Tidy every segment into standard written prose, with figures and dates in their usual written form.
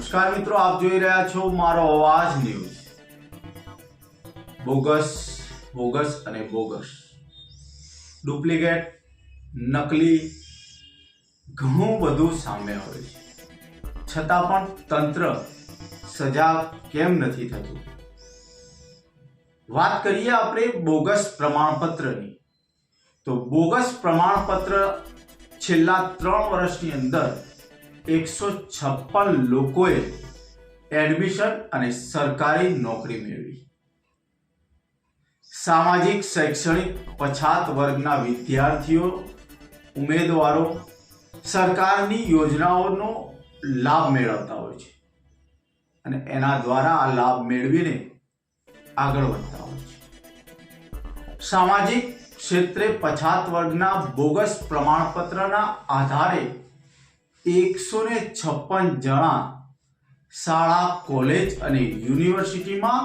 નમસ્કાર મિત્રો, આપ જોઈ રહ્યા છો મારો અવાજ ન્યૂઝ। બોગસ અને બોગસ, ડુપ્લિકેટ, નકલી ઘણું બધું સામે આવે છે, છતાં પણ તંત્ર સજાગ કેમ નથી થતું? વાત કરીએ આપણે બોગસ પ્રમાણપત્રની, તો બોગસ પ્રમાણપત્ર છેલ્લા 3 વર્ષની અંદર 156 લોકોએ એડમિશન અને સરકારી નોકરી મેળવી। સામાજિક શૈક્ષણિક પછાત વર્ગના વિદ્યાર્થીઓ, ઉમેદવારો સરકારની યોજનાઓનો લાભ મેળવતા હોય છે અને એના દ્વારા આ લાભ મેળવીને આગળ વધતા હોય છે। સામાજિક ક્ષેત્રે પછાત વર્ગના બોગસ પ્રમાણપત્રના આધારે 156 જણા શાળા, કોલેજ અને યુનિવર્સિટીમાં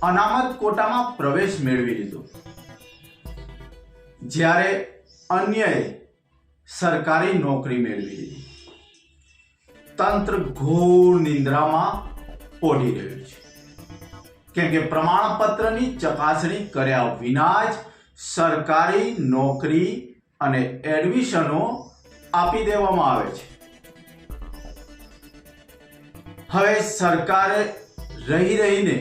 અનામત કોટામાં પ્રવેશ મેળવી લીધો, જ્યારે અન્યએ સરકારી નોકરી મેળવી લીધી। તંત્ર ઘોર નિંદ્રામાં પોઢી રહ્યું છે, કેમ કે પ્રમાણપત્રની ચકાસણી કર્યા વિના જ સરકારી નોકરી અને એડમિશનો આપી દેવામાં આવે છે। હવે સરકારે રહીને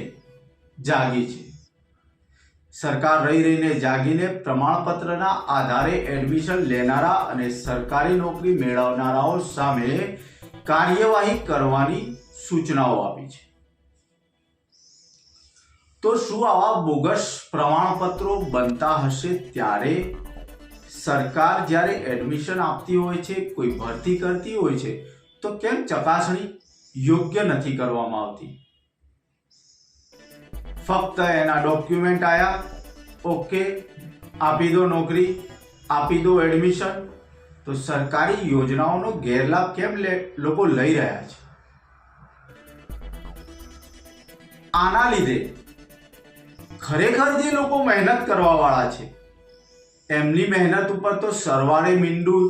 જાગીને પ્રમાણપત્રના આધારે એડમિશન લેનારા અને સરકારી નોકરી મેળવનારાઓ સામે કાર્યવાહી કરવાની સૂચનાઓ આપી છે। તો શું આવા બોગસ પ્રમાણપત્રો બનતા હશે ત્યારે સરકાર જ્યારે એડમિશન આપતી હોય છે, કોઈ ભરતી કરતી હોય છે, તો કેમ ચકાસણી યોગ્ય નથી કરવામાં આવતી? ફક્ત એના ડોક્યુમેન્ટ આયા, ઓકે, આપી દો નોકરી, આપી દો એડમિશન, તો સરકારી યોજનાઓનો ગેરલાભ કેમ લોકો લઈ રહ્યા છે? આના લીધે ખરેખર જે લોકો મહેનત કરવા વાળા છે, એમની મહેનત ઉપર તો સરવાળે મીંડું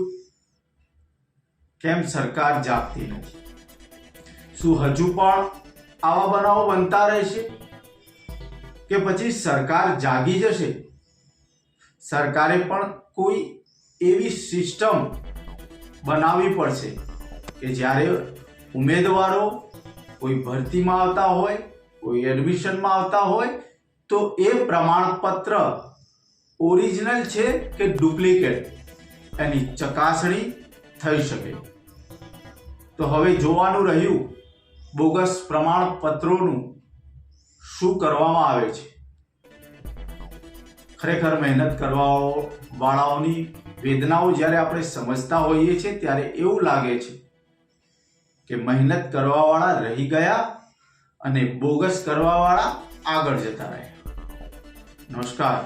કેમ સરકાર જાગતી નથી? શું હજુ પણ આવા બનાવો બનતા રહેશે કે પછી સરકાર જાગી જશે? સરકારે પણ કોઈ એવી સિસ્ટમ બનાવવી પડશે કે જ્યારે ઉમેદવારો કોઈ ભરતીમાં આવતા હોય, કોઈ એડમિશનમાં આવતા હોય, તો એ પ્રમાણપત્ર ઓરિજિનલ છે કે ડુપ્લિકેટ એની ચકાસણી થઈ શકે। તો હવે જોવાનું રહ્યું બોગસ પ્રમાણપત્રોનું શું કરવામાં આવે છે। ખરેખર મહેનત કરવા વાળાઓની વેદનાઓ જ્યારે આપણે સમજતા હોઈએ છીએ ત્યારે એવું લાગે છે કે મહેનત કરવા વાળા રહી ગયા અને બોગસ કરવા વાળા આગળ જતા રહ્યા। નમસ્કાર।